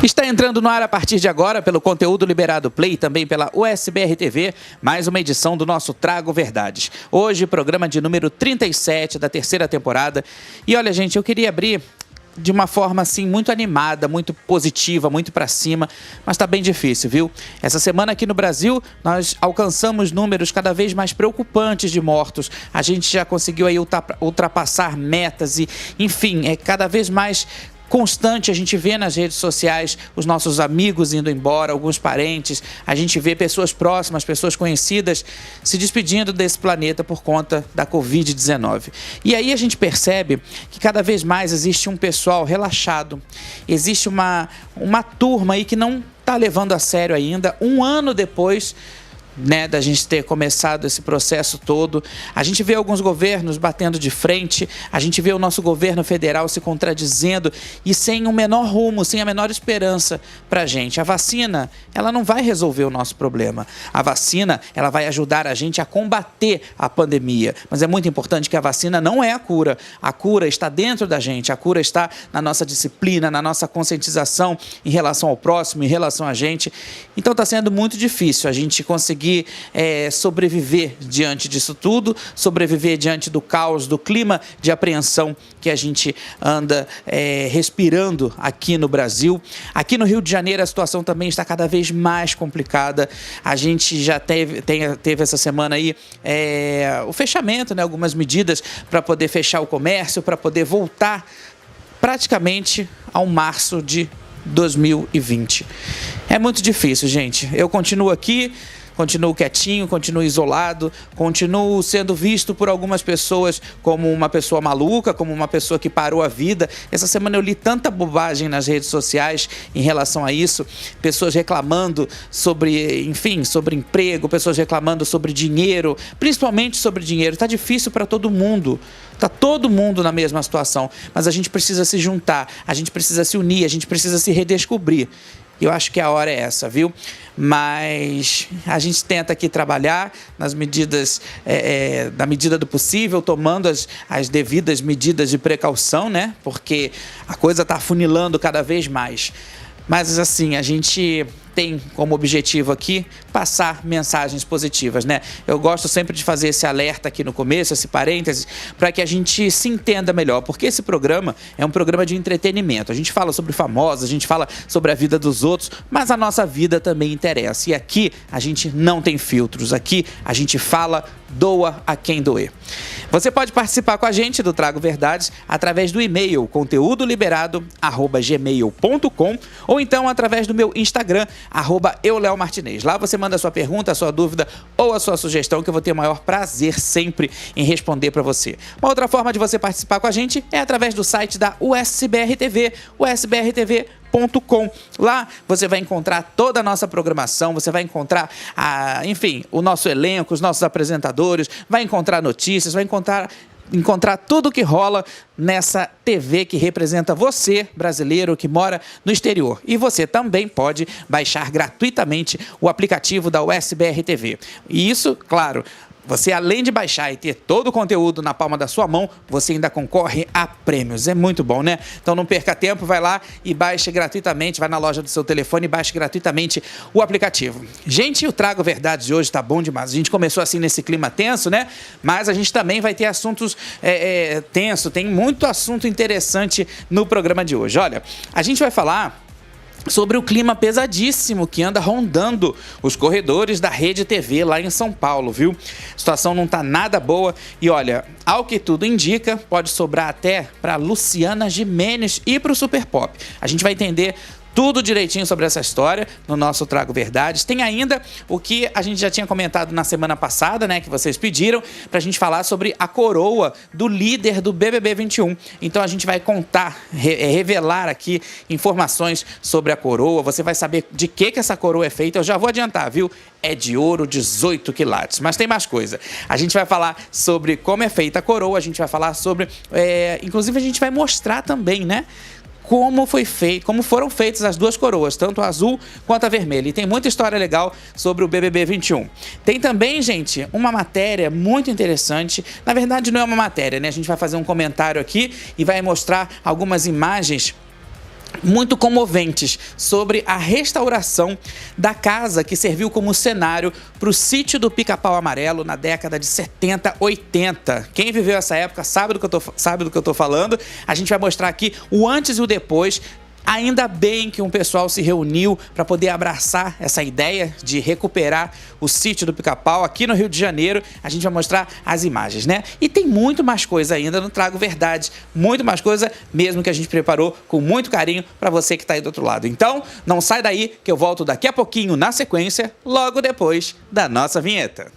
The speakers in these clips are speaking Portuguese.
Está entrando no ar a partir de agora, pelo conteúdo liberado Play, também pela USBR TV, mais uma edição do nosso Trago Verdades. Hoje, programa de número 37 da terceira temporada. E olha, gente, eu queria abrir de uma forma assim muito animada, muito positiva, muito para cima, mas está bem difícil, viu? Essa semana aqui no Brasil, nós alcançamos números cada vez mais preocupantes de mortos. A gente já conseguiu aí ultrapassar metas e, enfim, é cada vez mais constante. A gente vê nas redes sociais os nossos amigos indo embora, alguns parentes, a gente vê pessoas próximas, pessoas conhecidas se despedindo desse planeta por conta da Covid-19. E aí a gente percebe que cada vez mais existe um pessoal relaxado, existe uma turma aí que não está levando a sério ainda, um ano depois, né, da gente ter começado esse processo todo. A gente vê alguns governos batendo de frente, a gente vê o nosso governo federal se contradizendo e sem o menor rumo, sem a menor esperança para a gente. A vacina, ela não vai resolver o nosso problema. A vacina, ela vai ajudar a gente a combater a pandemia. Mas é muito importante que a vacina não é a cura. A cura está dentro da gente, a cura está na nossa disciplina, na nossa conscientização em relação ao próximo, em relação a gente. Então está sendo muito difícil a gente conseguir sobreviver diante disso tudo, sobreviver diante do caos, do clima de apreensão que a gente anda respirando aqui no Brasil. Aqui no Rio de Janeiro a situação também está cada vez mais complicada. A gente já teve essa semana aí o fechamento, né, algumas medidas para poder fechar o comércio, para poder voltar praticamente ao março de 2020. É muito difícil, gente. Eu continuo aqui, continuo quietinho, continuo isolado, continuo sendo visto por algumas pessoas como uma pessoa maluca, como uma pessoa que parou a vida. Essa semana eu li tanta bobagem nas redes sociais em relação a isso, pessoas reclamando sobre, enfim, sobre emprego, pessoas reclamando sobre dinheiro, principalmente sobre dinheiro. Está difícil para todo mundo. Está todo mundo na mesma situação, mas a gente precisa se juntar, a gente precisa se unir, a gente precisa se redescobrir. Eu acho que a hora é essa, viu? Mas a gente tenta aqui trabalhar nas medidas, na medida do possível, tomando as devidas medidas de precaução, né? Porque a coisa está afunilando cada vez mais. Mas assim, a gente tem como objetivo aqui passar mensagens positivas, né? Eu gosto sempre de fazer esse alerta aqui no começo, esse parênteses, para que a gente se entenda melhor, porque esse programa é um programa de entretenimento. A gente fala sobre famosos, a gente fala sobre a vida dos outros, mas a nossa vida também interessa. E aqui a gente não tem filtros, aqui a gente fala, doa a quem doer. Você pode participar com a gente do Trago Verdades através do e-mail conteudoliberado@gmail.com ou então através do meu Instagram, @euleomartinez. Lá você manda a sua pergunta, a sua dúvida ou a sua sugestão, que eu vou ter o maior prazer sempre em responder para você. Uma outra forma de você participar com a gente é através do site da USBR TV, usbrtv.com. Lá você vai encontrar toda a nossa programação, você vai encontrar, enfim, o nosso elenco, os nossos apresentadores, vai encontrar notícias, vai encontrar tudo que rola nessa TV que representa você, brasileiro, que mora no exterior. E você também pode baixar gratuitamente o aplicativo da USBR TV. E isso, claro, você, além de baixar e ter todo o conteúdo na palma da sua mão, você ainda concorre a prêmios. É muito bom, né? Então não perca tempo, vai lá e baixe gratuitamente, vai na loja do seu telefone e baixe gratuitamente o aplicativo. Gente, o Trago Verdades de hoje tá bom demais. A gente começou assim nesse clima tenso, né? Mas a gente também vai ter assuntos tensos, tem muito assunto interessante no programa de hoje. Olha, a gente vai falar sobre o clima pesadíssimo que anda rondando os corredores da Rede TV lá em São Paulo, viu? A situação não tá nada boa e olha, ao que tudo indica, pode sobrar até para Luciana Gimenez e para o Super Pop. A gente vai entender tudo direitinho sobre essa história no nosso Trago Verdades. Tem ainda o que a gente já tinha comentado na semana passada, né, que vocês pediram pra gente falar sobre a coroa do líder do BBB 21. Então a gente vai contar, revelar aqui informações sobre a coroa. Você vai saber de que essa coroa é feita. Eu já vou adiantar, viu? É de ouro 18 quilates. Mas tem mais coisa. A gente vai falar sobre como é feita a coroa, a gente vai falar sobre... inclusive a gente vai mostrar também, né, como foram feitas as duas coroas, tanto a azul quanto a vermelha. E tem muita história legal sobre o BBB 21. Tem também, gente, uma matéria muito interessante. Na verdade, não é uma matéria, né? A gente vai fazer um comentário aqui e vai mostrar algumas imagens muito comoventes sobre a restauração da casa que serviu como cenário para o sítio do Pica-Pau Amarelo na década de 70, 80. Quem viveu essa época sabe do que eu tô falando. A gente vai mostrar aqui o antes e o depois. Ainda bem que um pessoal se reuniu para poder abraçar essa ideia de recuperar o sítio do Pica-Pau aqui no Rio de Janeiro. A gente vai mostrar as imagens, né? E tem muito mais coisa ainda no Trago Verdades. Muito mais coisa mesmo que a gente preparou com muito carinho para você que está aí do outro lado. Então, não sai daí que eu volto daqui a pouquinho na sequência, logo depois da nossa vinheta.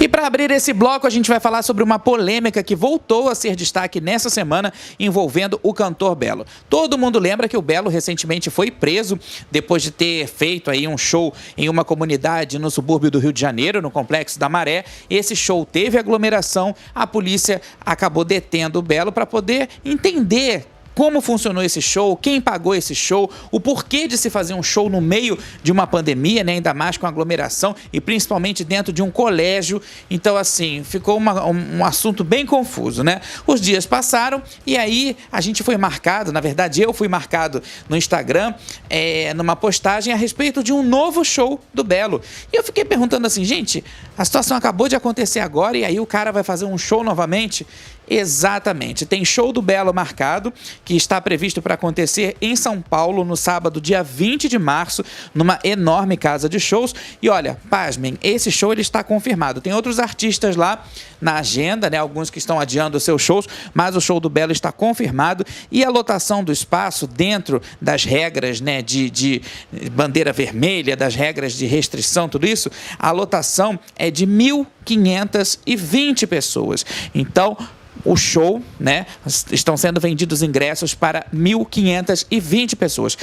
E para abrir esse bloco, a gente vai falar sobre uma polêmica que voltou a ser destaque nessa semana envolvendo o cantor Belo. Todo mundo lembra que o Belo recentemente foi preso depois de ter feito aí um show em uma comunidade no subúrbio do Rio de Janeiro, no Complexo da Maré. Esse show teve aglomeração, a polícia acabou detendo o Belo para poder entender como funcionou esse show, quem pagou esse show, o porquê de se fazer um show no meio de uma pandemia, né? Ainda mais com aglomeração e principalmente dentro de um colégio. Então, assim, ficou um assunto bem confuso, né? Os dias passaram e aí a gente foi marcado, na verdade eu fui marcado no Instagram, numa postagem a respeito de um novo show do Belo. E eu fiquei perguntando assim, gente, a situação acabou de acontecer agora e aí o cara vai fazer um show novamente? Exatamente, tem show do Belo marcado, que está previsto para acontecer em São Paulo no sábado, dia 20 de março, numa enorme casa de shows. E olha, pasmem, esse show ele está confirmado. Tem outros artistas lá na agenda, né? Alguns que estão adiando os seus shows, mas o show do Belo está confirmado. E a lotação do espaço dentro das regras, né, de bandeira vermelha, das regras de restrição, tudo isso, a lotação é de 1.520 pessoas. Então, o show, né? Estão sendo vendidos ingressos para 1.520 pessoas.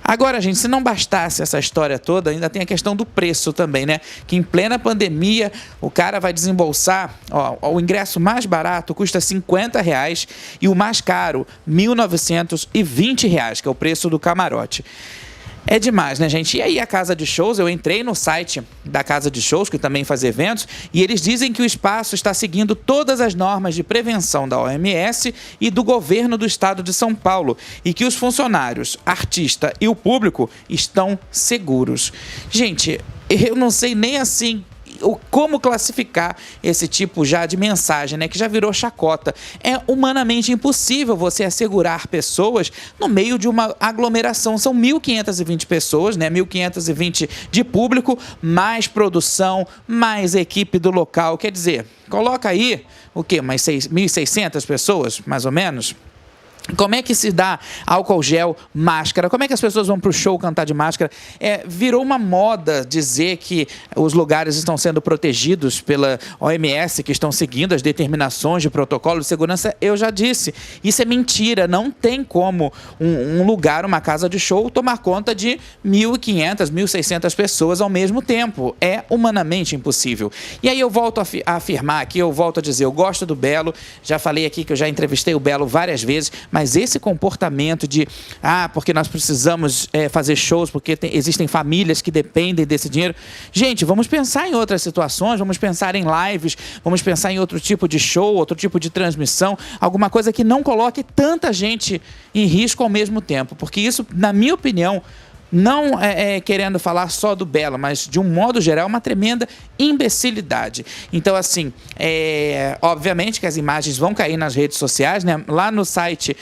Agora, gente, se não bastasse essa história toda, ainda tem a questão do preço também, né? Que em plena pandemia, o cara vai desembolsar, o ingresso mais barato custa R$50 e o mais caro, R$1.920, que é o preço do camarote. É demais, né, gente? E aí a casa de shows, eu entrei no site da casa de shows, que também faz eventos, e eles dizem que o espaço está seguindo todas as normas de prevenção da OMS e do governo do estado de São Paulo, e que os funcionários, artista e o público estão seguros. Gente, eu não sei nem assim como classificar esse tipo já de mensagem, né, que já virou chacota. É humanamente impossível você assegurar pessoas no meio de uma aglomeração. São 1.520 pessoas, né, 1.520 de público, mais produção, mais equipe do local. Quer dizer, coloca aí, o quê? Mais 1.600 pessoas, mais ou menos? Como é que se dá álcool gel, máscara? Como é que as pessoas vão para o show cantar de máscara? Virou uma moda dizer que os lugares estão sendo protegidos pela OMS, que estão seguindo as determinações de protocolo de segurança. Eu já disse, isso é mentira. Não tem como um lugar, uma casa de show, tomar conta de 1.500, 1.600 pessoas ao mesmo tempo. É humanamente impossível. E aí eu volto a afirmar aqui, eu volto a dizer, eu gosto do Belo, já falei aqui que eu já entrevistei o Belo várias vezes, mas esse comportamento de, porque nós precisamos fazer shows, porque existem famílias que dependem desse dinheiro. Gente, vamos pensar em outras situações, vamos pensar em lives, vamos pensar em outro tipo de show, outro tipo de transmissão, alguma coisa que não coloque tanta gente em risco ao mesmo tempo, porque isso, na minha opinião, não querendo falar só do Belo, mas de um modo geral, uma tremenda imbecilidade. Então, assim, obviamente que as imagens vão cair nas redes sociais, né? Lá no site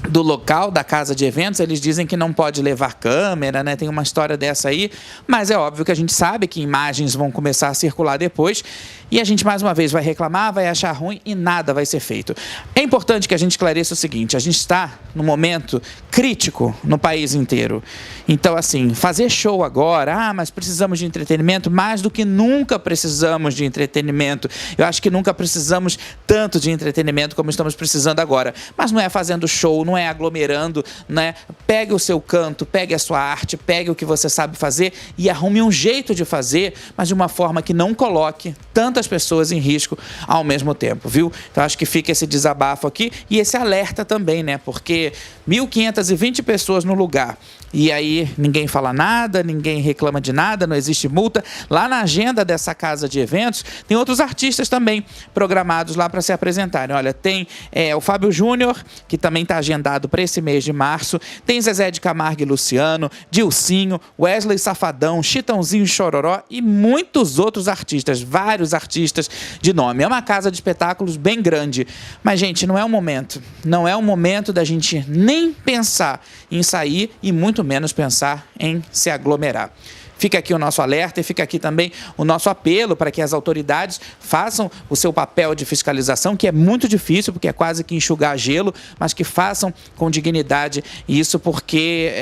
do local, da casa de eventos, eles dizem que não pode levar câmera, né? Tem uma história dessa aí, mas é óbvio que a gente sabe que imagens vão começar a circular depois e a gente mais uma vez vai reclamar, vai achar ruim e nada vai ser feito. É importante que a gente esclareça o seguinte, a gente está num momento crítico no país inteiro. Então, assim, fazer show agora, mas precisamos de entretenimento, mais do que nunca precisamos de entretenimento. Eu acho que nunca precisamos tanto de entretenimento como estamos precisando agora. Mas não é fazendo show, não é aglomerando, né? Pegue o seu canto, pegue a sua arte, pegue o que você sabe fazer e arrume um jeito de fazer, mas de uma forma que não coloque tantas pessoas em risco ao mesmo tempo, viu? Então acho que fica esse desabafo aqui e esse alerta também, né? Porque 1.520 pessoas no lugar, e aí ninguém fala nada, ninguém reclama de nada, não existe multa. Lá na agenda dessa casa de eventos, tem outros artistas também programados lá para se apresentarem. Olha, tem o Fábio Júnior, que também está agendado para esse mês de março, tem Zezé de Camargo e Luciano, Dilcinho, Wesley Safadão, Chitãozinho e Chororó e muitos outros artistas, vários artistas de nome. É uma casa de espetáculos bem grande, mas, gente, não é o momento. Não é o momento da gente nem pensar em sair e muito menos pensar em se aglomerar. Fica aqui o nosso alerta e fica aqui também o nosso apelo para que as autoridades façam o seu papel de fiscalização, que é muito difícil, porque é quase que enxugar gelo, mas que façam com dignidade isso, porque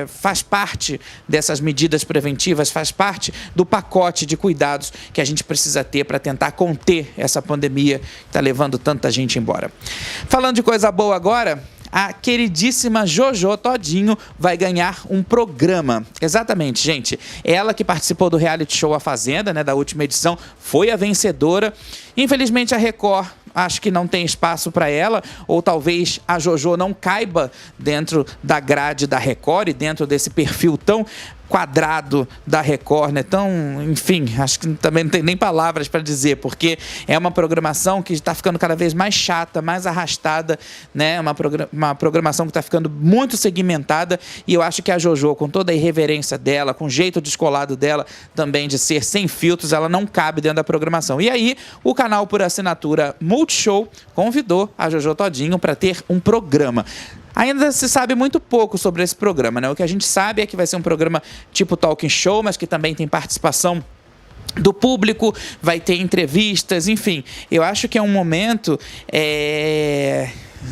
faz parte dessas medidas preventivas, faz parte do pacote de cuidados que a gente precisa ter para tentar conter essa pandemia que está levando tanta gente embora. Falando de coisa boa agora, a queridíssima Jojo Todinho vai ganhar um programa. Exatamente, gente. Ela que participou do reality show A Fazenda, né, da última edição, foi a vencedora. Infelizmente, a Record acho que não tem espaço para ela, ou talvez a Jojo não caiba dentro da grade da Record e dentro desse perfil tão quadrado da Record, né? Então, enfim, acho que também não tem nem palavras para dizer, porque é uma programação que está ficando cada vez mais chata, mais arrastada, né? Uma programação que está ficando muito segmentada, e eu acho que a Jojo, com toda a irreverência dela, com o jeito descolado dela também de ser sem filtros, ela não cabe dentro da programação. E aí, o canal por assinatura Multishow convidou a Jojo Todinho para ter um programa. Ainda se sabe muito pouco sobre esse programa, né? O que a gente sabe é que vai ser um programa tipo talk show, mas que também tem participação do público, vai ter entrevistas, enfim. Eu acho que é um momento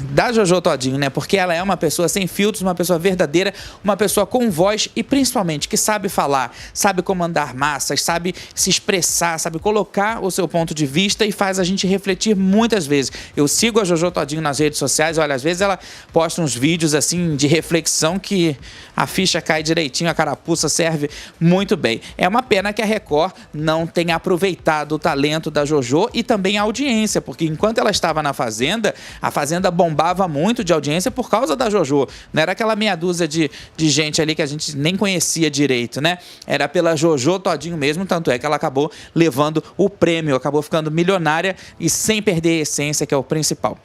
da Jojo Todinho, né? Porque ela é uma pessoa sem filtros, uma pessoa verdadeira, uma pessoa com voz e principalmente que sabe falar, sabe comandar massas, sabe se expressar, sabe colocar o seu ponto de vista e faz a gente refletir muitas vezes. Eu sigo a Jojo Todinho nas redes sociais, olha, às vezes ela posta uns vídeos assim de reflexão que a ficha cai direitinho, a carapuça serve muito bem. É uma pena que a Record não tenha aproveitado o talento da Jojo e também a audiência, porque enquanto ela estava na Fazenda, a Fazenda bombava muito de audiência por causa da Jojo. Não era aquela meia dúzia de gente ali que a gente nem conhecia direito, né? Era pela Jojo Todinho mesmo, tanto é que ela acabou levando o prêmio, acabou ficando milionária e sem perder a essência, que é o principal.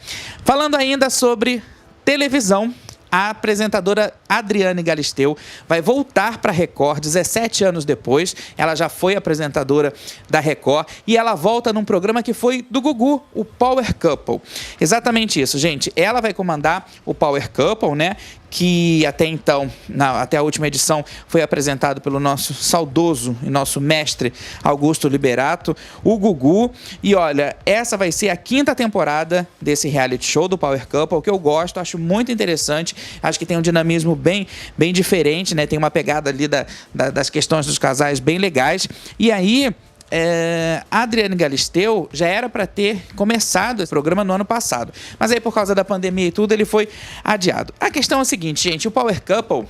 Falando ainda sobre televisão, a apresentadora Adriane Galisteu vai voltar para a Record 17 anos depois. Ela já foi apresentadora da Record e ela volta num programa que foi do Gugu, o Power Couple. Exatamente isso, gente. Ela vai comandar o Power Couple, né? Que até então, até a última edição, foi apresentado pelo nosso saudoso e nosso mestre Augusto Liberato, o Gugu. E olha, essa vai ser a 5ª temporada desse reality show do Power Couple, que eu gosto, acho muito interessante, acho que tem um dinamismo bem diferente, né? Tem uma pegada ali das questões dos casais bem legais. E aí, a Adriane Galisteu já era para ter começado esse programa no ano passado, mas aí por causa da pandemia e tudo ele foi adiado. A questão é a seguinte, gente, o Power Couple,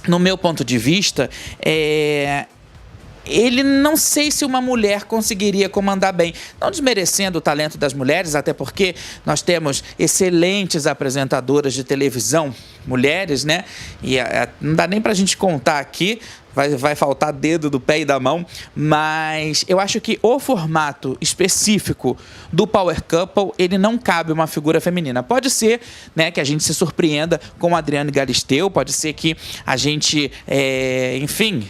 no meu ponto de vista, ele não sei se uma mulher conseguiria comandar bem, não desmerecendo o talento das mulheres, até porque nós temos excelentes apresentadoras de televisão, mulheres, né? E não dá nem pra gente contar aqui, vai faltar dedo do pé e da mão, mas eu acho que o formato específico do Power Couple, ele não cabe uma figura feminina. Pode ser, né, que a gente se surpreenda com a Adriane Galisteu, pode ser que a gente, enfim,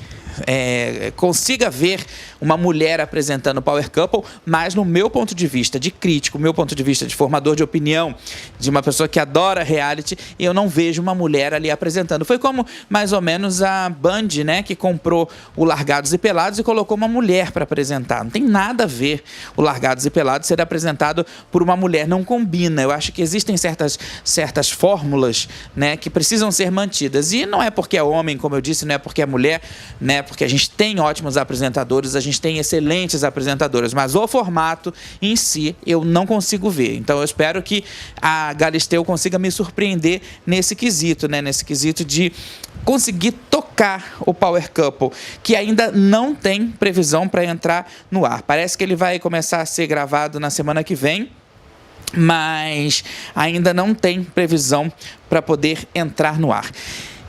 consiga ver uma mulher apresentando o Power Couple, mas no meu ponto de vista de crítico, meu ponto de vista de formador de opinião, de uma pessoa que adora reality, eu não vejo uma mulher ali apresentando. Foi como mais ou menos a Band, né, que comprou o Largados e Pelados e colocou uma mulher para apresentar. Não tem nada a ver o Largados e Pelados ser apresentado por uma mulher, não combina. Eu acho que existem certas fórmulas, né, que precisam ser mantidas. E não é porque é homem, como eu disse, não é porque é mulher, né, porque a gente tem ótimos apresentadores, a gente tem excelentes apresentadoras, mas o formato em si eu não consigo ver. Então eu espero que a Galisteu consiga me surpreender nesse quesito, né, nesse quesito de conseguir tocar o Power Couple, que ainda não tem previsão para entrar no ar. Parece que ele vai começar a ser gravado na semana que vem, mas ainda não tem previsão para poder entrar no ar.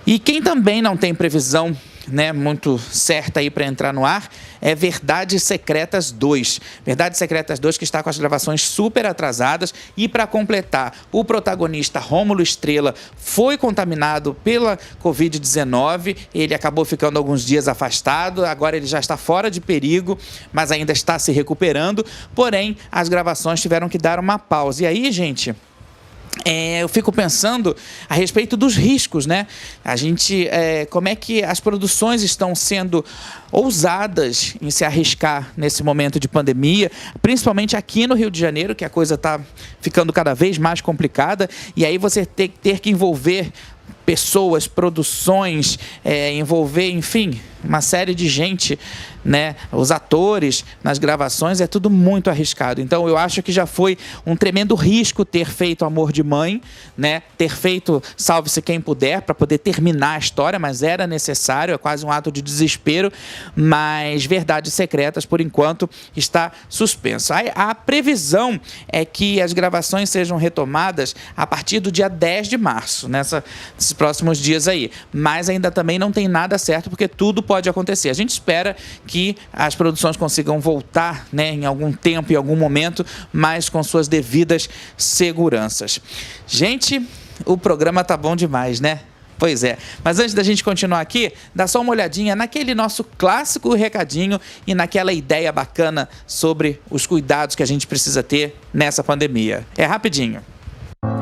E quem também não tem previsão, né, muito certa aí para entrar no ar, é Verdades Secretas 2. Verdades Secretas 2 que está com as gravações super atrasadas e, para completar, o protagonista Rômulo Estrela foi contaminado pela Covid-19, ele acabou ficando alguns dias afastado, agora ele já está fora de perigo, mas ainda está se recuperando, porém as gravações tiveram que dar uma pausa. E aí, gente... eu fico pensando a respeito dos riscos, né? Como é que as produções estão sendo ousadas em se arriscar nesse momento de pandemia, principalmente aqui no Rio de Janeiro, que a coisa está ficando cada vez mais complicada, e aí você ter que envolver pessoas, produções, envolver, enfim, uma série de gente, né? Os atores nas gravações, é tudo muito arriscado. Então eu acho que já foi um tremendo risco ter feito Amor de Mãe, né? Ter feito Salve-se Quem Puder para poder terminar a história, mas era necessário, é quase um ato de desespero, mas Verdades Secretas, por enquanto, está suspenso. A previsão é que as gravações sejam retomadas a partir do dia 10 de março, nesses próximos dias aí, mas ainda também não tem nada certo, porque tudo pode acontecer. A gente espera que as produções consigam voltar, né, em algum tempo, em algum momento, mas com suas devidas seguranças. Gente, o programa tá bom demais, né? Pois é, mas antes da gente continuar aqui, dá só uma olhadinha naquele nosso clássico recadinho e naquela ideia bacana sobre os cuidados que a gente precisa ter nessa pandemia. É rapidinho.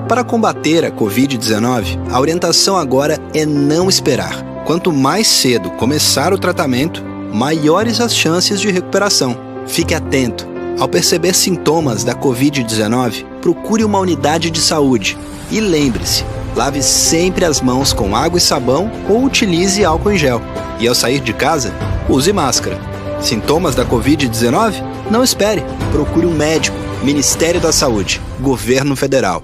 Para combater a Covid-19, a orientação agora é não esperar. Quanto mais cedo começar o tratamento, maiores as chances de recuperação. Fique atento. Ao perceber sintomas da Covid-19, procure uma unidade de saúde. E lembre-se, lave sempre as mãos com água e sabão ou utilize álcool em gel. E ao sair de casa, use máscara. Sintomas da Covid-19? Não espere. Procure um médico. Ministério da Saúde. Governo Federal.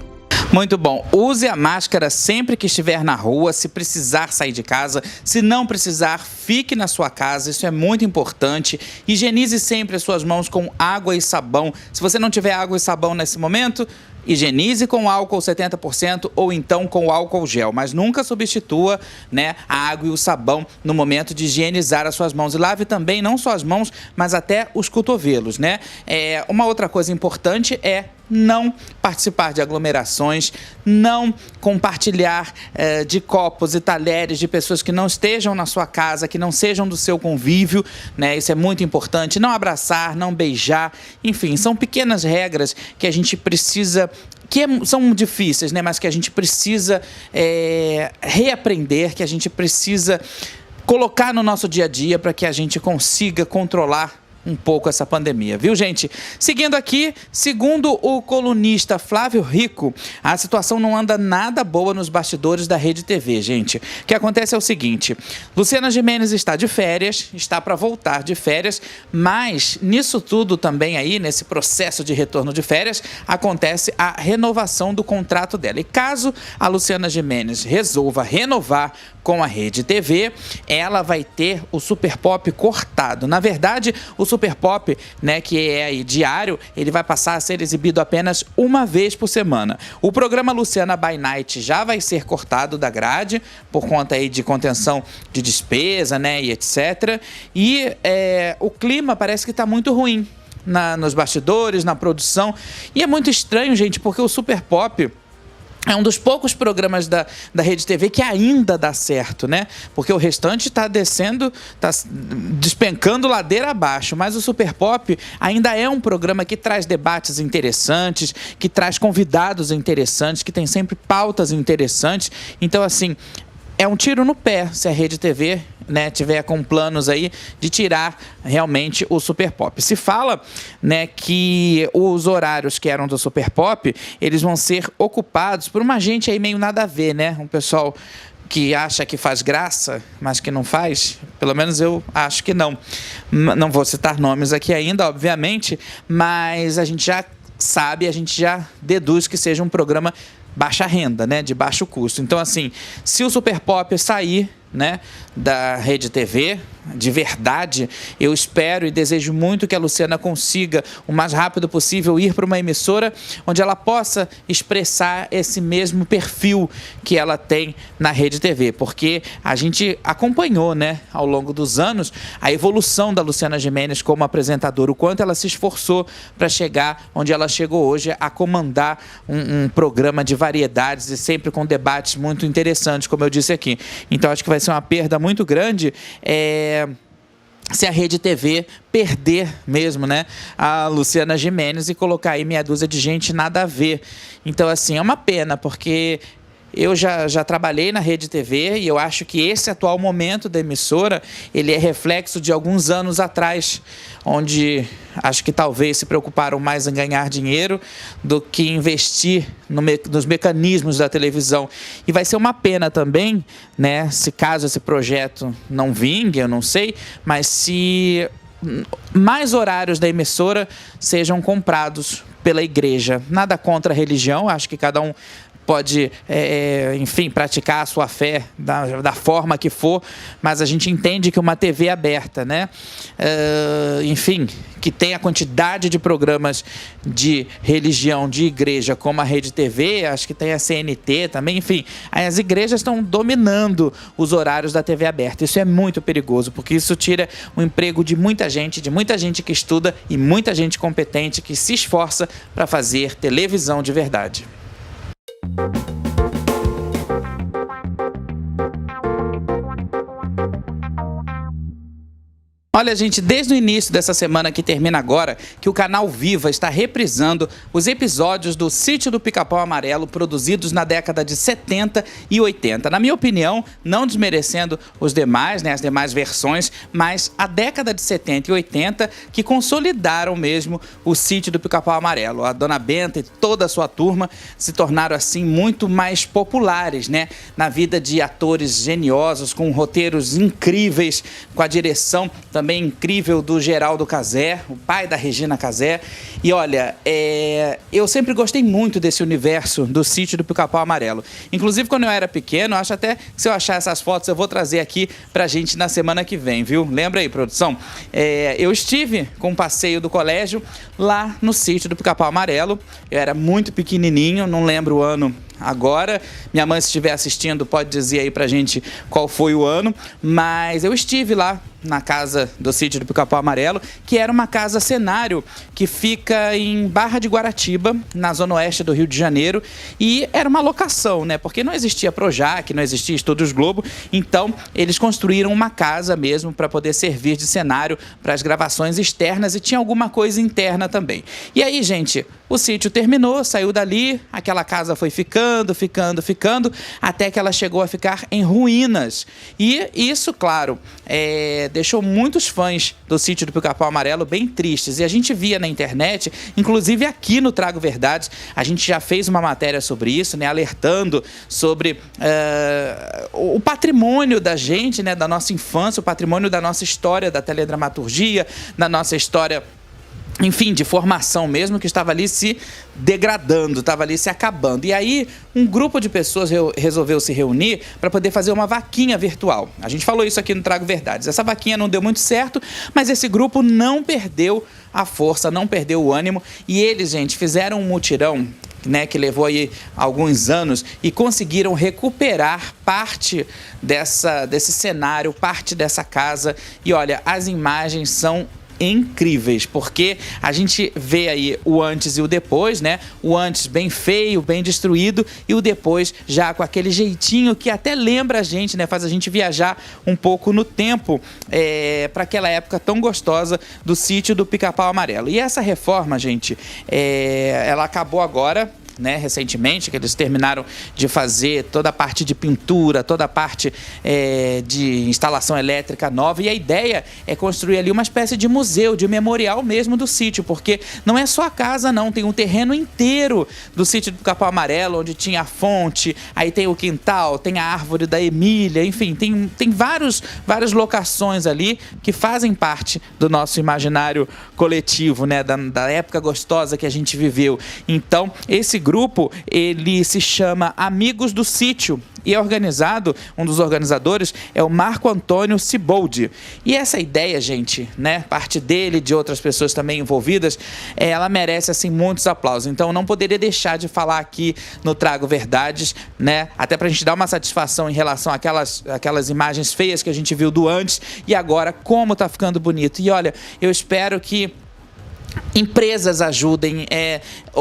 Muito bom. Use a máscara sempre que estiver na rua, se precisar sair de casa. Se não precisar, fique na sua casa. Isso é muito importante. Higienize sempre as suas mãos com água e sabão. Se você não tiver água e sabão nesse momento, higienize com álcool 70% ou então com álcool gel, mas nunca substitua, né, a água e o sabão no momento de higienizar as suas mãos. E lave também não só as mãos, mas até os cotovelos, né? Uma outra coisa importante é não participar de aglomerações, não compartilhar de copos e talheres de pessoas que não estejam na sua casa, que não sejam do seu convívio, né? Isso é muito importante. Não abraçar, não beijar, enfim, são pequenas regras que a gente precisa, são difíceis, né? Mas que a gente precisa reaprender, que a gente precisa colocar no nosso dia a dia para que a gente consiga controlar um pouco essa pandemia, viu, gente? Seguindo aqui, segundo o colunista Flávio Rico, a situação não anda nada boa nos bastidores da Rede TV, gente. O que acontece é o seguinte: Luciana Gimenez está de férias, está para voltar de férias, mas nisso tudo também aí, nesse processo de retorno de férias, acontece a renovação do contrato dela. E caso a Luciana Gimenez resolva renovar com a Rede TV, ela vai ter o Super Pop cortado. Na verdade, o Super Pop, né, que é aí diário, ele vai passar a ser exibido apenas uma vez por semana. O programa Luciana by Night já vai ser cortado da grade, por conta aí de contenção de despesa, né, e etc. E o clima parece que está muito ruim nos bastidores, na produção. E é muito estranho, gente, porque o Super Pop é um dos poucos programas da Rede TV que ainda dá certo, né? Porque o restante está descendo, está despencando ladeira abaixo. Mas o Super Pop ainda é um programa que traz debates interessantes, que traz convidados interessantes, que tem sempre pautas interessantes. Então, assim, é um tiro no pé se a Rede TV, né, tiver com planos aí de tirar realmente o Super Pop. Se fala, né, que os horários que eram do Super Pop, eles vão ser ocupados por uma gente aí meio nada a ver, né? Um pessoal que acha que faz graça, mas que não faz. Pelo menos eu acho que não. Não vou citar nomes aqui ainda, obviamente, mas a gente já sabe, a gente já deduz que seja um programa baixa renda, né, de baixo custo. Então, assim, se o Super Pop sair, né, da Rede TV, de verdade, eu espero e desejo muito que a Luciana consiga, o mais rápido possível, ir para uma emissora onde ela possa expressar esse mesmo perfil que ela tem na Rede TV, porque a gente acompanhou, né, ao longo dos anos, a evolução da Luciana Gimenez como apresentadora, o quanto ela se esforçou para chegar onde ela chegou hoje, a comandar um programa de variedades e sempre com debates muito interessantes, como eu disse aqui. Então, acho que vai ser uma perda muito grande se a Rede TV perder mesmo, né, a Luciana Gimenez e colocar aí meia dúzia de gente nada a ver. Então, assim, é uma pena, porque eu já trabalhei na Rede TV e eu acho que esse atual momento da emissora, ele é reflexo de alguns anos atrás, onde acho que talvez se preocuparam mais em ganhar dinheiro do que investir nos mecanismos da televisão. E vai ser uma pena também, né, se caso esse projeto não vingue, eu não sei, mas se mais horários da emissora sejam comprados pela igreja. Nada contra a religião, acho que cada um pode, enfim, praticar a sua fé da forma que for, mas a gente entende que uma TV aberta, né, enfim, que tem a quantidade de programas de religião, de igreja, como a Rede TV, acho que tem a CNT também, enfim, as igrejas estão dominando os horários da TV aberta. Isso é muito perigoso, porque isso tira o emprego de muita gente que estuda e muita gente competente que se esforça para fazer televisão de verdade. Olha, gente, desde o início dessa semana que termina agora, que o canal Viva está reprisando os episódios do Sítio do Pica-Pau Amarelo produzidos na década de 70 e 80. Na minha opinião, não desmerecendo os demais, né, as demais versões, mas a década de 70 e 80 que consolidaram mesmo o Sítio do Pica-Pau Amarelo. A Dona Benta e toda a sua turma se tornaram, assim, muito mais populares, né, na vida de atores geniosos, com roteiros incríveis, com a direção também incrível do Geraldo Cazé, o pai da Regina Cazé. E olha, eu sempre gostei muito desse universo do Sítio do Pica-Pau Amarelo. Inclusive, quando eu era pequeno, acho até que se eu achar essas fotos, eu vou trazer aqui pra gente na semana que vem, viu? Lembra aí, produção? Eu estive com um passeio do colégio lá no Sítio do Pica-Pau Amarelo. Eu era muito pequenininho, não lembro o ano agora. Minha mãe, se estiver assistindo, pode dizer aí pra gente qual foi o ano, mas eu estive lá na casa do Sítio do Pica-Pau Amarelo, que era uma casa cenário que fica em Barra de Guaratiba, na zona oeste do Rio de Janeiro, e era uma locação, né, porque não existia Projac, não existia Estúdios Globo, então eles construíram uma casa mesmo para poder servir de cenário para as gravações externas e tinha alguma coisa interna também. E aí, gente, o sítio terminou, saiu dali, aquela casa foi ficando, até que ela chegou a ficar em ruínas. E isso, claro, deixou muitos fãs do Sítio do Pica-Pau Amarelo bem tristes. E a gente via na internet, inclusive aqui no Trago Verdades, a gente já fez uma matéria sobre isso, né, alertando sobre o patrimônio da gente, né, da nossa infância, o patrimônio da nossa história, da teledramaturgia, da nossa história, enfim, de formação mesmo, que estava ali se degradando, estava ali se acabando. E aí, um grupo de pessoas resolveu se reunir para poder fazer uma vaquinha virtual. A gente falou isso aqui no Trago Verdades. Essa vaquinha não deu muito certo, mas esse grupo não perdeu a força, não perdeu o ânimo. E eles, gente, fizeram um mutirão, né, que levou aí alguns anos e conseguiram recuperar parte desse cenário, parte dessa casa. E olha, as imagens são incríveis, porque a gente vê aí o antes e o depois, né? O antes bem feio, bem destruído, e o depois já com aquele jeitinho que até lembra a gente, né? Faz a gente viajar um pouco no tempo para aquela época tão gostosa do Sítio do Pica-Pau Amarelo. E essa reforma, gente, ela acabou agora, né, recentemente, que eles terminaram de fazer toda a parte de pintura, toda a parte de instalação elétrica nova, e a ideia é construir ali uma espécie de museu, de memorial mesmo do sítio, porque não é só a casa não, tem um terreno inteiro do Sítio do Pica-Pau Amarelo, onde tinha a fonte, aí tem o quintal, tem a árvore da Emília, enfim, tem várias locações ali que fazem parte do nosso imaginário coletivo, né, da época gostosa que a gente viveu. Então, esse grupo, ele se chama Amigos do Sítio e é organizado, um dos organizadores é o Marco Antônio Ciboldi. E essa ideia, gente, né, parte dele, de outras pessoas também envolvidas, ela merece, assim, muitos aplausos. Então, não poderia deixar de falar aqui no Trago Verdades, né, até pra gente dar uma satisfação em relação àquelas imagens feias que a gente viu do antes e agora como tá ficando bonito. E olha, eu espero que empresas ajudem,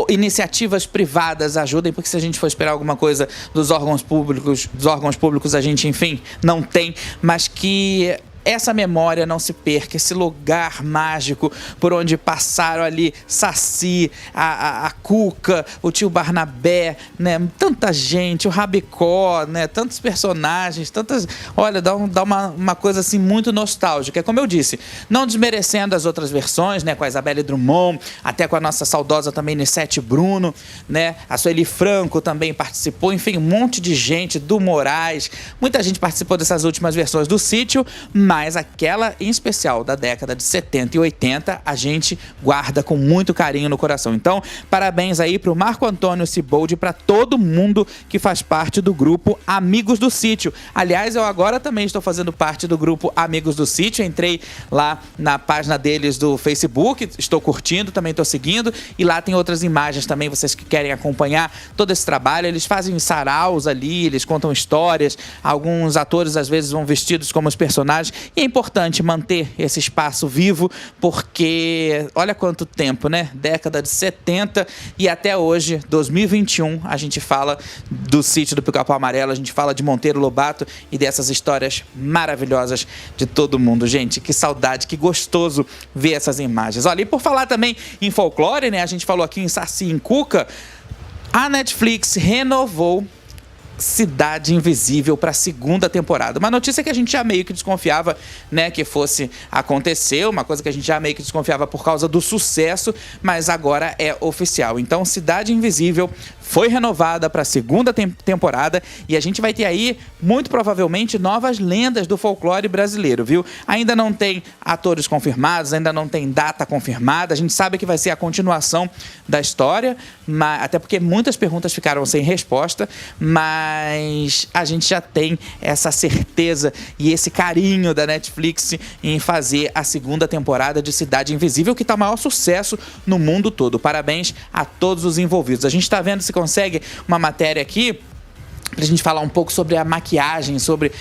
iniciativas privadas ajudem, porque se a gente for esperar alguma coisa dos órgãos públicos a gente, enfim, não tem, mas que essa memória não se perca, esse lugar mágico por onde passaram ali Saci, a Cuca, o tio Barnabé, né? Tanta gente, o Rabicó, né? Tantos personagens, tantas... Olha, dá uma coisa assim muito nostálgica. É como eu disse, não desmerecendo as outras versões, né? Com a Isabelle Drummond, até com a nossa saudosa também Nissete Bruno, né? A Sueli Franco também participou, enfim, um monte de gente, do Moraes, muita gente participou dessas últimas versões do Sítio, mas aquela em especial da década de 70 e 80 a gente guarda com muito carinho no coração. Então, parabéns aí pro Marco Antônio Ciboldi, para todo mundo que faz parte do grupo Amigos do Sítio. Aliás, eu agora também estou fazendo parte do grupo Amigos do Sítio, entrei lá na página deles do Facebook, estou curtindo, também estou seguindo, e lá tem outras imagens também, vocês que querem acompanhar todo esse trabalho. Eles fazem saraus ali, eles contam histórias, alguns atores às vezes vão vestidos como os personagens. E é importante manter esse espaço vivo, porque olha quanto tempo, né? Década de 70 e até hoje, 2021, a gente fala do Sítio do Pica-Pau Amarelo, a gente fala de Monteiro Lobato e dessas histórias maravilhosas de todo mundo. Gente, que saudade, que gostoso ver essas imagens. Olha, e por falar também em folclore, né? A gente falou aqui em Saci e em Cuca, a Netflix renovou Cidade Invisível para a segunda temporada. Uma notícia que a gente já meio que desconfiava, né, que fosse acontecer, uma coisa que a gente já meio que desconfiava por causa do sucesso, mas agora é oficial. Então, Cidade Invisível foi renovada para a segunda temporada e a gente vai ter aí, muito provavelmente, novas lendas do folclore brasileiro, viu? Ainda não tem atores confirmados, ainda não tem data confirmada, a gente sabe que vai ser a continuação da história, até porque muitas perguntas ficaram sem resposta, mas a gente já tem essa certeza e esse carinho da Netflix em fazer a segunda temporada de Cidade Invisível, que está o maior sucesso no mundo todo. Parabéns a todos os envolvidos. A gente está vendo se consegue uma matéria aqui pra gente falar um pouco sobre a maquiagem, sobre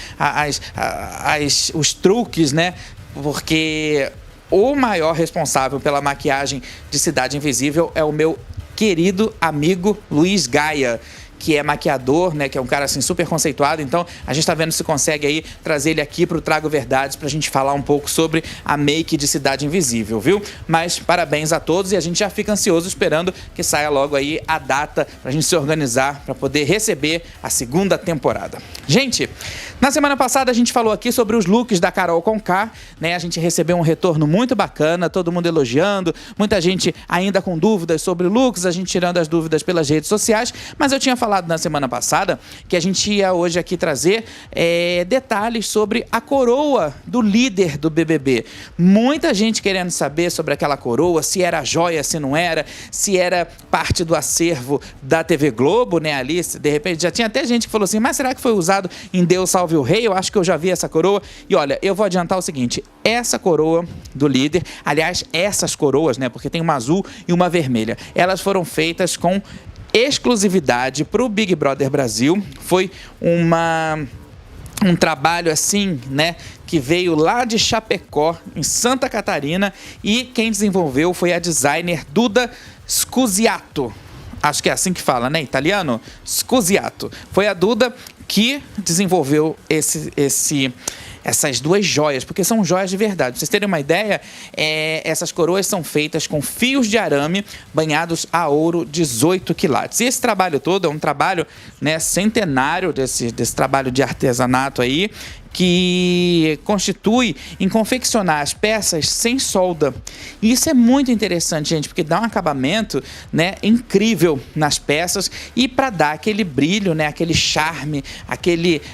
os truques, né? Porque o maior responsável pela maquiagem de Cidade Invisível é o meu querido amigo Luiz Gaia, que é maquiador, né, que é um cara assim super conceituado. Então a gente tá vendo se consegue aí trazer ele aqui pro Trago Verdades pra gente falar um pouco sobre a make de Cidade Invisível, viu? Mas parabéns a todos e a gente já fica ansioso esperando que saia logo aí a data pra gente se organizar pra poder receber a segunda temporada. Gente, na semana passada a gente falou aqui sobre os looks da Carol Conká, né? A gente recebeu um retorno muito bacana, todo mundo elogiando, muita gente ainda com dúvidas sobre looks, a gente tirando as dúvidas pelas redes sociais, mas eu tinha falado na semana passada que a gente ia hoje aqui trazer detalhes sobre a coroa do líder do BBB. Muita gente querendo saber sobre aquela coroa, se era joia, se não era, se era parte do acervo da TV Globo, né, ali, de repente já tinha até gente que falou assim, mas será que foi usado em Deus Salve o Rei? Eu acho que eu já vi essa coroa. E olha, eu vou adiantar o seguinte, essa coroa do líder, aliás, essas coroas, né, porque tem uma azul e uma vermelha, elas foram feitas com exclusividade para o Big Brother Brasil. Foi um trabalho assim, né, que veio lá de Chapecó, em Santa Catarina, e quem desenvolveu foi a designer Duda Scusiato. Acho que é assim que fala, né, italiano? Scusiato. Foi a Duda que desenvolveu essas duas joias, porque são joias de verdade. Pra vocês terem uma ideia, essas coroas são feitas com fios de arame banhados a ouro 18 quilates. E esse trabalho todo é um trabalho, né, centenário desse trabalho de artesanato aí, que constitui em confeccionar as peças sem solda. E isso é muito interessante, gente, porque dá um acabamento, né, incrível nas peças e para dar aquele brilho, né, aquele charme,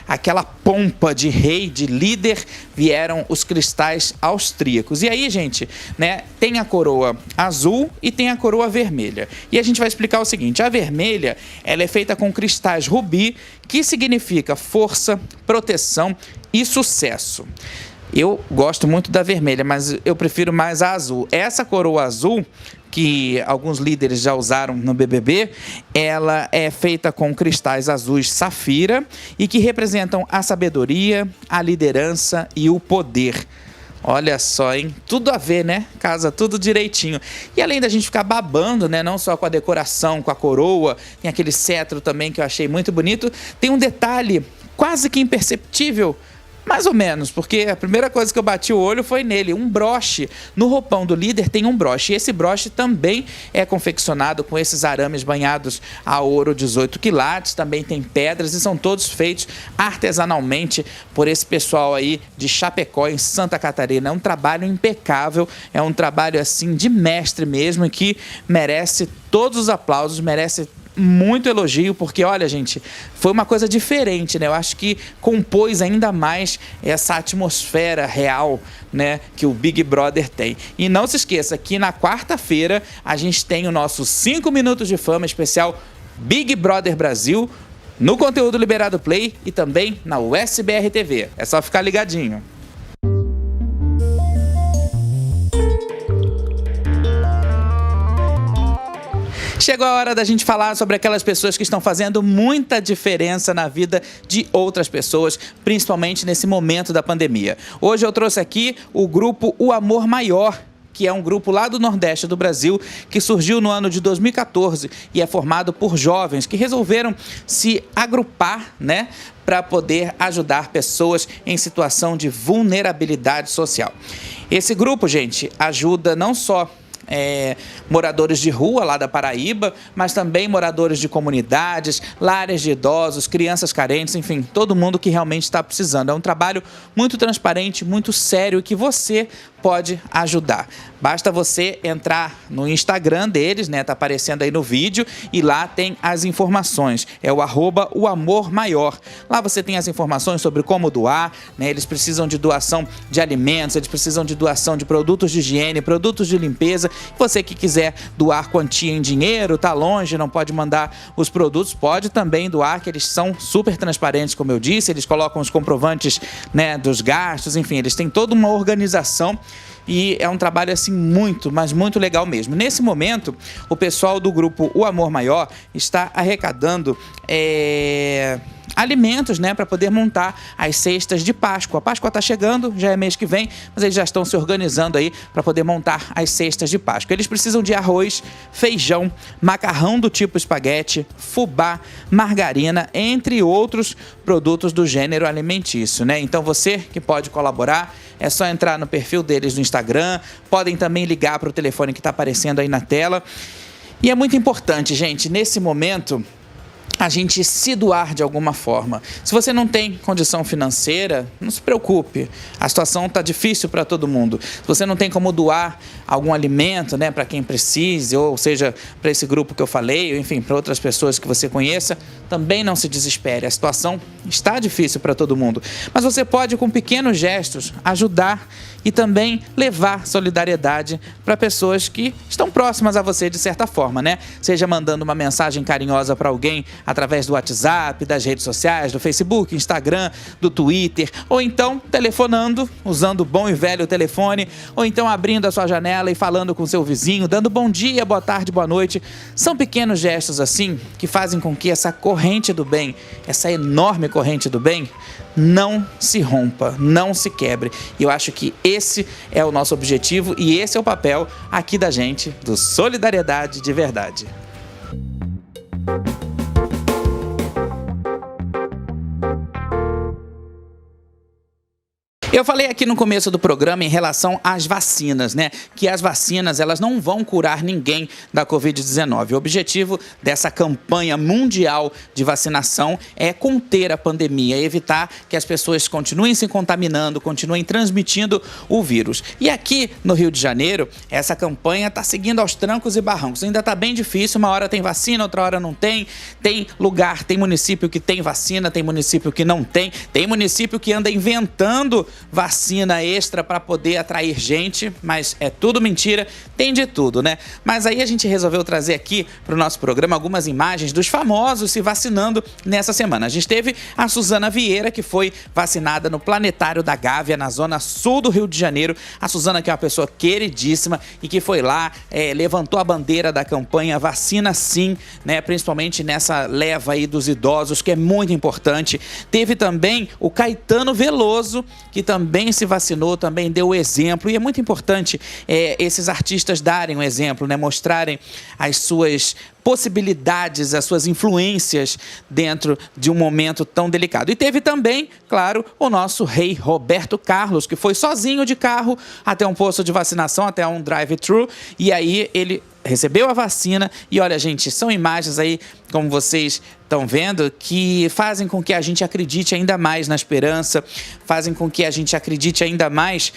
aquela pompa de rei, de líder, vieram os cristais austríacos. E aí, gente, né, tem a coroa azul e tem a coroa vermelha. E a gente vai explicar o seguinte: a vermelha, ela é feita com cristais rubi, que significa força, proteção e sucesso. Eu gosto muito da vermelha, mas eu prefiro mais a azul. Essa coroa azul, que alguns líderes já usaram no BBB, ela é feita com cristais azuis safira e que representam a sabedoria, a liderança e o poder. Olha só, hein? Tudo a ver, né? Casa tudo direitinho. E além da gente ficar babando, né? Não só com a decoração, com a coroa, tem aquele cetro também que eu achei muito bonito. Tem um detalhe quase que imperceptível, mais ou menos, porque a primeira coisa que eu bati o olho foi nele, um broche. No roupão do líder tem um broche. E esse broche também é confeccionado com esses arames banhados a ouro 18 quilates. Também tem pedras e são todos feitos artesanalmente por esse pessoal aí de Chapecó, em Santa Catarina. É um trabalho impecável, é um trabalho assim de mestre mesmo, que merece todos os aplausos, merece muito elogio, porque olha, gente, foi uma coisa diferente, né? Eu acho que compôs ainda mais essa atmosfera real, né, que o Big Brother tem. E não se esqueça que na quarta-feira a gente tem o nosso 5 minutos de fama especial Big Brother Brasil no Conteúdo Liberado Play e também na USBR TV. É só ficar ligadinho. Chegou a hora da gente falar sobre aquelas pessoas que estão fazendo muita diferença na vida de outras pessoas, principalmente nesse momento da pandemia. Hoje eu trouxe aqui o grupo O Amor Maior, que é um grupo lá do Nordeste do Brasil, que surgiu no ano de 2014 e é formado por jovens que resolveram se agrupar, né, para poder ajudar pessoas em situação de vulnerabilidade social. Esse grupo, gente, ajuda não só moradores de rua lá da Paraíba, mas também moradores de comunidades, lares de idosos, crianças carentes, enfim, todo mundo que realmente está precisando. É um trabalho muito transparente, muito sério e que você pode ajudar. Basta você entrar no Instagram deles, né? Tá aparecendo aí no vídeo e lá tem as informações. É o @oamormaior. Lá você tem as informações sobre como doar, né? Eles precisam de doação de alimentos, eles precisam de doação de produtos de higiene, produtos de limpeza. Você que quiser doar quantia em dinheiro, tá longe, não pode mandar os produtos, pode também doar, que eles são super transparentes, como eu disse, eles colocam os comprovantes, né, dos gastos, enfim, eles têm toda uma organização. E é um trabalho assim muito, mas muito legal mesmo. Nesse momento, o pessoal do grupo O Amor Maior está arrecadando alimentos, né, para poder montar as cestas de Páscoa. A Páscoa está chegando, já é mês que vem, mas eles já estão se organizando aí para poder montar as cestas de Páscoa. Eles precisam de arroz, feijão, macarrão do tipo espaguete, fubá, margarina, entre outros produtos do gênero alimentício, né? Então você que pode colaborar, é só entrar no perfil deles no Instagram, podem também ligar para o telefone que está aparecendo aí na tela. E é muito importante, gente, nesse momento, a gente se doar de alguma forma. Se você não tem condição financeira, não se preocupe. A situação está difícil para todo mundo. Se você não tem como doar algum alimento, né, para quem precise, ou seja, para esse grupo que eu falei, ou enfim, para outras pessoas que você conheça, também não se desespere. A situação está difícil para todo mundo. Mas você pode, com pequenos gestos, ajudar e também levar solidariedade para pessoas que estão próximas a você de certa forma, né? Seja mandando uma mensagem carinhosa para alguém através do WhatsApp, das redes sociais, do Facebook, Instagram, do Twitter, ou então telefonando, usando o bom e velho telefone, ou então abrindo a sua janela e falando com seu vizinho, dando bom dia, boa tarde, boa noite. São pequenos gestos assim que fazem com que essa corrente do bem, essa enorme corrente do bem, não se rompa, não se quebre. E eu acho que esse é o nosso objetivo e esse é o papel aqui da gente, do Solidariedade de Verdade. Eu falei aqui no começo do programa em relação às vacinas, né? Que as vacinas, elas não vão curar ninguém da Covid-19. O objetivo dessa campanha mundial de vacinação é conter a pandemia, evitar que as pessoas continuem se contaminando, continuem transmitindo o vírus. E aqui no Rio de Janeiro, essa campanha está seguindo aos trancos e barrancos. Ainda está bem difícil, uma hora tem vacina, outra hora não tem. Tem lugar, tem município que tem vacina, tem município que não tem. Tem município que anda inventando vacina extra para poder atrair gente, mas é tudo mentira, tem de tudo, né? Mas aí a gente resolveu trazer aqui para o nosso programa algumas imagens dos famosos se vacinando nessa semana. A gente teve a Suzana Vieira, que foi vacinada no Planetário da Gávea, na zona sul do Rio de Janeiro. A Suzana, que é uma pessoa queridíssima e que foi lá, levantou a bandeira da campanha Vacina Sim, né? Principalmente nessa leva aí dos idosos, que é muito importante. Teve também o Caetano Veloso, que também se vacinou, também deu o exemplo. E é muito importante esses artistas darem um exemplo, né? Mostrarem as suas possibilidades, as suas influências dentro de um momento tão delicado. E teve também, claro, o nosso rei Roberto Carlos, que foi sozinho de carro até um posto de vacinação, até um drive-thru, e aí ele recebeu a vacina. E olha, gente, são imagens aí, como vocês estão vendo, que fazem com que a gente acredite ainda mais na esperança, fazem com que a gente acredite ainda mais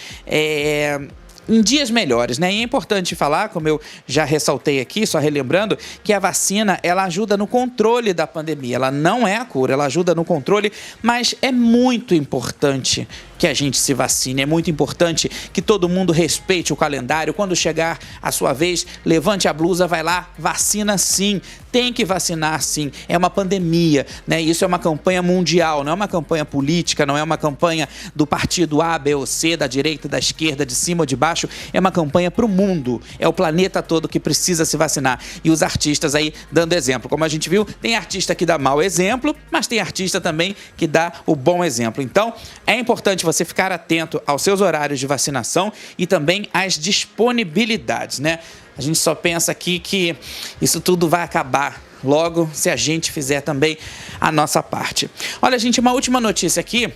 em dias melhores, né? E é importante falar, como eu já ressaltei aqui, só relembrando, que a vacina, ela ajuda no controle da pandemia. Ela não é a cura, ela ajuda no controle, mas é muito importante que a gente se vacine. É muito importante que todo mundo respeite o calendário. Quando chegar a sua vez, levante a blusa, vai lá, vacina sim. Tem que vacinar sim. É uma pandemia, né? Isso é uma campanha mundial, não é uma campanha política, não é uma campanha do partido A, B ou C, da direita, da esquerda, de cima ou de baixo. É uma campanha para o mundo. É o planeta todo que precisa se vacinar. E os artistas aí dando exemplo. Como a gente viu, tem artista que dá mau exemplo, mas tem artista também que dá o bom exemplo. Então, é importante você ficar atento aos seus horários de vacinação e também às disponibilidades, né? A gente só pensa aqui que isso tudo vai acabar logo se a gente fizer também a nossa parte. Olha, gente, uma última notícia aqui,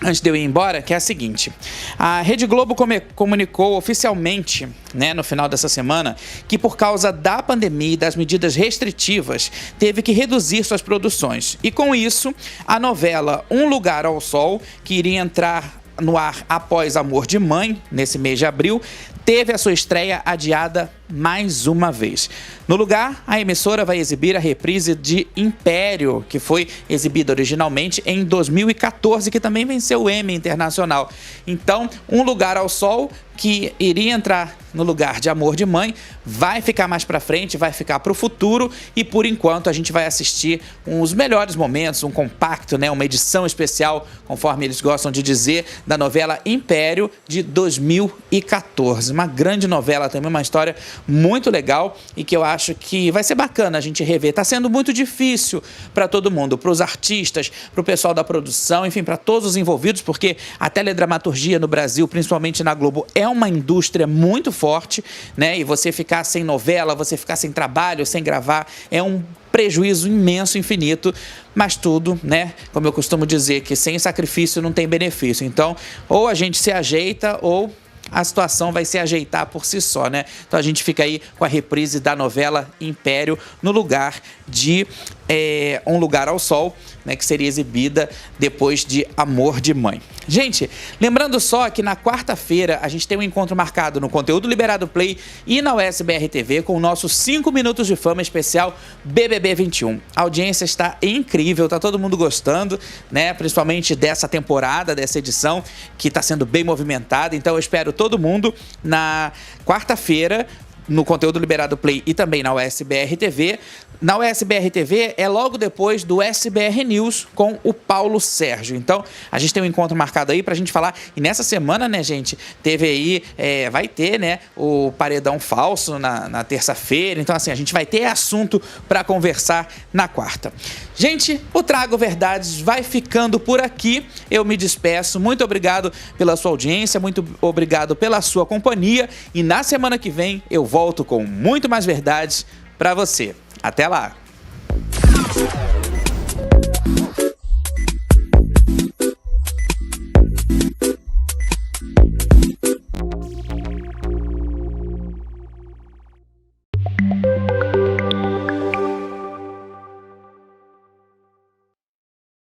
antes de eu ir embora, que é a seguinte: a Rede Globo comunicou oficialmente, né, no final dessa semana, que por causa da pandemia e das medidas restritivas, teve que reduzir suas produções. E com isso, a novela Um Lugar ao Sol, que iria entrar no ar após Amor de Mãe, nesse mês de abril, teve a sua estreia adiada mais uma vez. No lugar, a emissora vai exibir a reprise de Império, que foi exibida originalmente em 2014, que também venceu o Emmy Internacional. Então, Um Lugar ao Sol, que iria entrar no lugar de Amor de Mãe, vai ficar mais pra frente, vai ficar pro futuro, e por enquanto a gente vai assistir os melhores momentos, um compacto, né, uma edição especial, conforme eles gostam de dizer, da novela Império de 2014. Uma grande novela também, uma história muito legal e que eu acho que vai ser bacana a gente rever. Tá sendo muito difícil para todo mundo, para os artistas, para o pessoal da produção, enfim, para todos os envolvidos, porque a teledramaturgia no Brasil, principalmente na Globo, é uma indústria muito forte, né? E você ficar sem novela, você ficar sem trabalho, sem gravar, é um prejuízo imenso, infinito, mas tudo, né? Como eu costumo dizer, que sem sacrifício não tem benefício. Então, ou a gente se ajeita, ou a situação vai se ajeitar por si só, né? Então a gente fica aí com a reprise da novela Império no lugar de Um Lugar ao Sol, né, que seria exibida depois de Amor de Mãe. Gente, lembrando só que na quarta-feira a gente tem um encontro marcado no Conteúdo Liberado Play e na USBR TV com o nosso 5 Minutos de Fama especial BBB 21. A audiência está incrível, tá todo mundo gostando, né? Principalmente dessa temporada, dessa edição, que está sendo bem movimentada. Então eu espero todo mundo na quarta-feira no Conteúdo Liberado Play e também na USBR TV. Na USBR TV é logo depois do SBR News com o Paulo Sérgio. Então, a gente tem um encontro marcado aí pra gente falar. E nessa semana, né, gente, teve aí, vai ter, né, o Paredão Falso na terça-feira. Então, assim, a gente vai ter assunto pra conversar na quarta. Gente, o Trago Verdades vai ficando por aqui. Eu me despeço. Muito obrigado pela sua audiência, muito obrigado pela sua companhia. E na semana que vem eu volto com muito mais verdades pra você. Até lá!